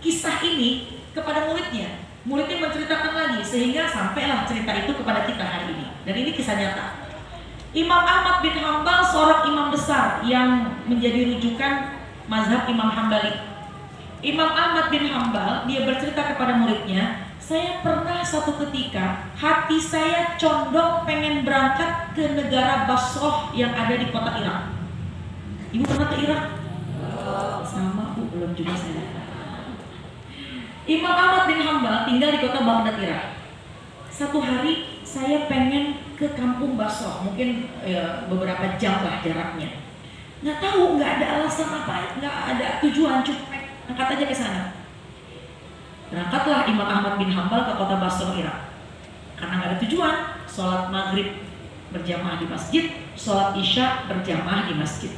kisah ini kepada muridnya. Muridnya menceritakan lagi sehingga sampailah cerita itu kepada kita hari ini. Dan ini kisah nyata. Imam Ahmad bin Hambal seorang imam besar yang menjadi rujukan mazhab Imam Hambali. Imam Ahmad bin Hambal dia bercerita kepada muridnya, saya pernah satu ketika hati saya condong pengen berangkat ke negara Basrah yang ada di kota Irak. Ibu pernah ke Irak? Sama Bu, belum juga saya. Imam Ahmad bin Hambal tinggal di kota Baghdad, Irak. Satu hari saya pengen ke kampung Basrah, mungkin beberapa jam lah jaraknya. Nggak tahu, nggak ada alasan apa, nggak ada tujuan, cuma angkat aja ke sana. Berangkatlah Imam Ahmad bin Hambal ke kota Basrah, Irak. Karena nggak ada tujuan, sholat maghrib berjamaah di masjid, sholat isya berjamaah di masjid.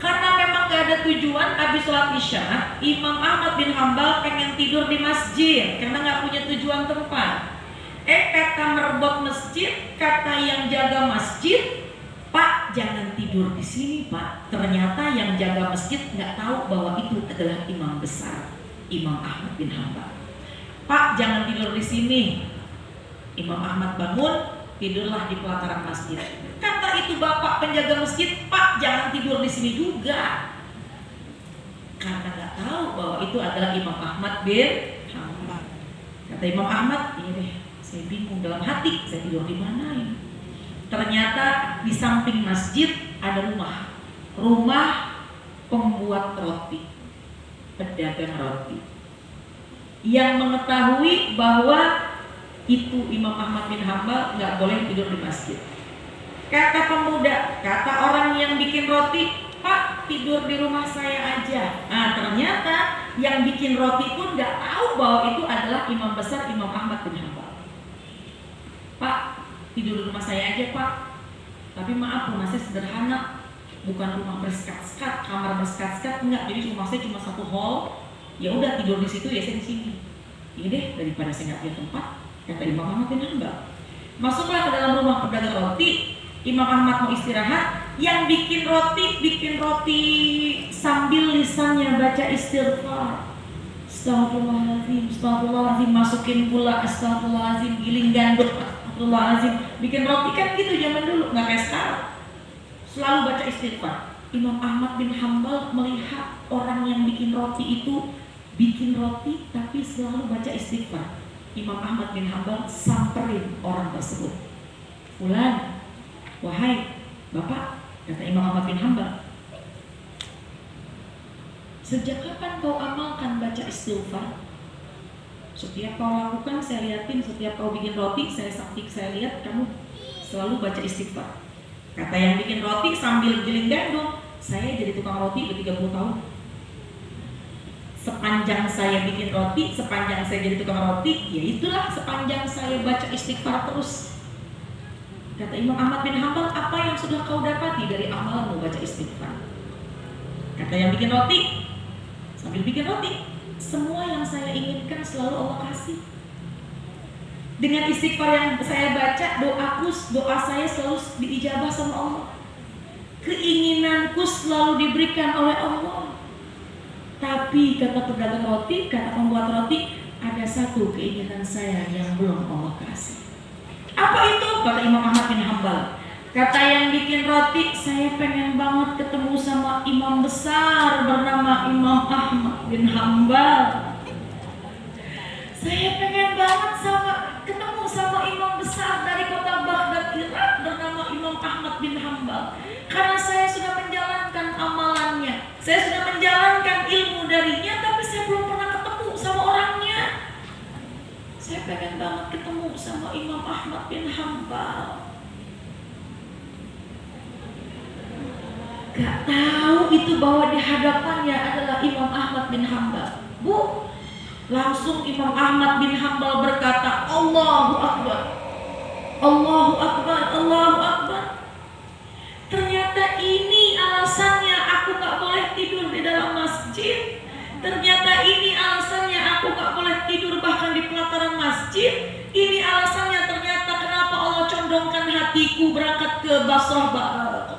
Karena memang gak ada tujuan, habis sholat isya, Imam Ahmad bin Hambal pengen tidur di masjid karena gak punya tujuan tempat. Kata merbot masjid, kata yang jaga masjid, Pak jangan tidur di sini Pak. Ternyata yang jaga masjid gak tahu bahwa itu adalah imam besar, Imam Ahmad bin Hambal. Pak jangan tidur di sini. Imam Ahmad bangun, tidurlah di pelataran masjid. Kata itu bapak penjaga masjid, Pak jangan tidur di sini juga. Karena nggak tahu bahwa itu adalah Imam Ahmad bin Hambal. Kata Imam Ahmad, ini deh, saya bingung dalam hati, saya tidur di mana ini? Ternyata di samping masjid ada rumah pembuat roti, pedagang roti, yang mengetahui bahwa itu Imam Ahmad bin Hambal nggak boleh tidur di masjid. Kata pemuda, kata orang yang bikin roti, Pak tidur di rumah saya aja. Nah ternyata yang bikin roti pun nggak tahu bahwa itu adalah imam besar Imam Ahmad bin Hambal. Pak tidur di rumah saya aja Pak. Tapi maaf rumah saya sederhana, bukan rumah bersekat-sekat, kamar bersekat-sekat enggak. Jadi rumah saya cuma satu hall. Ya udah tidur di situ ya saya di sini. Ini deh daripada saya nggak punya tempat. Kata Imam Ahmad bin Hambal. Masuklah ke dalam rumah pedagang roti. Imam Ahmad mau istirahat. Yang bikin roti sambil lisannya baca istighfar. Astagfirullahaladzim, astagfirullahaladzim. Masukin gula, astagfirullahaladzim. Giling gandum, astagfirullahaladzim. Bikin roti kan gitu zaman dulu, nggak kayak sekarang. Selalu baca istighfar. Imam Ahmad bin Hambal melihat orang yang bikin roti itu bikin roti tapi selalu baca istighfar. Imam Ahmad bin Hambal samperin orang tersebut. Fulan, wahai bapak, kata Imam Ahmad bin Hambal, sejak kapan kau amalkan baca istighfar? Setiap kau lakukan saya liatin, setiap kau bikin roti saya lihat kamu selalu baca istighfar. Kata yang bikin roti sambil giling gandum, saya jadi tukang roti udah 30 tahun. Sepanjang saya bikin roti, sepanjang saya jadi tukang roti, ya itulah sepanjang saya baca istighfar terus. Kata Imam Ahmad bin Hambal, apa yang sudah kau dapati dari amalanmu baca istighfar? Kata yang bikin roti, sambil bikin roti, semua yang saya inginkan selalu Allah kasih. Dengan istighfar yang saya baca, doa saya selalu diijabah sama Allah. Keinginanku selalu diberikan oleh Allah. Tapi kata pedagang roti, kata pembuat roti, ada satu keinginan saya yang belum Allah kasih. Apa itu? Kata Imam Ahmad bin Hambal. Kata yang bikin roti, saya pengen banget ketemu sama imam besar bernama Imam Ahmad bin Hambal. Saya pengen banget ketemu sama imam besar dari kota Baghdad, Irak bernama Imam Ahmad bin Hambal. Karena saya sudah menjalankan amalannya, saya sudah menjalankan ilmu darinya, tapi saya belum pernah ketemu sama orangnya. Saya pengen banget ketemu sama Imam Ahmad bin Hambal. Gak tahu itu bahwa di hadapannya adalah Imam Ahmad bin Hambal. Bu, langsung Imam Ahmad bin Hambal berkata, Allahu Akbar, Allahu Akbar, Allahu Akbar. Ternyata ini alasannya aku gak boleh tidur di dalam masjid. Ternyata ini alasannya aku gak boleh tidur bahkan di pelataran masjid. Ini alasannya ternyata kenapa Allah condongkan hatiku berangkat ke Basrah,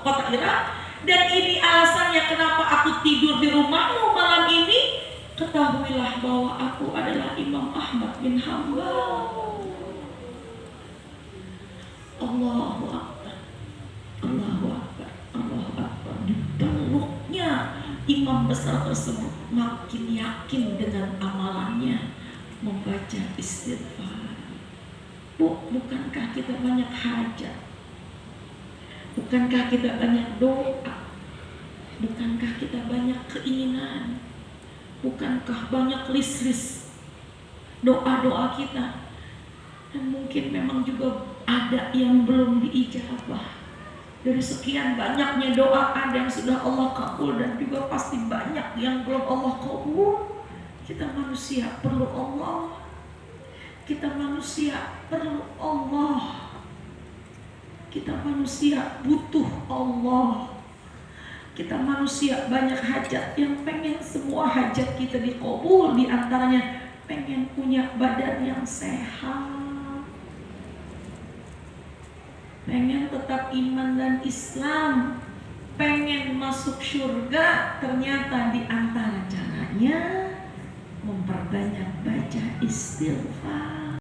kota Irak. Dan ini alasannya kenapa aku tidur di rumahmu malam ini. Kata ketahuilah bahwa aku adalah Imam Ahmad bin Hambal. Allahu Akbar, Allahu Akbar, Allahu Akbar. Dipeluknya imam besar tersebut makin yakin dengan amalannya, membaca istighfar. Bu, bukankah kita banyak hajat? Bukankah kita banyak doa? Bukankah kita banyak keinginan? Bukankah banyak list-list doa-doa kita? Dan mungkin memang juga ada yang belum diijabah. Dari sekian banyaknya doa, ada yang sudah Allah kabul dan juga pasti banyak yang belum Allah kabul. Kita manusia perlu Allah. Kita manusia perlu Allah. Kita manusia butuh Allah. Kita manusia banyak hajat, yang pengen semua hajat kita dikabul. Di antaranya pengen punya badan yang sehat, pengen tetap iman dan Islam, pengen masuk surga. Ternyata di antara caranya memperbanyak baca istighfar.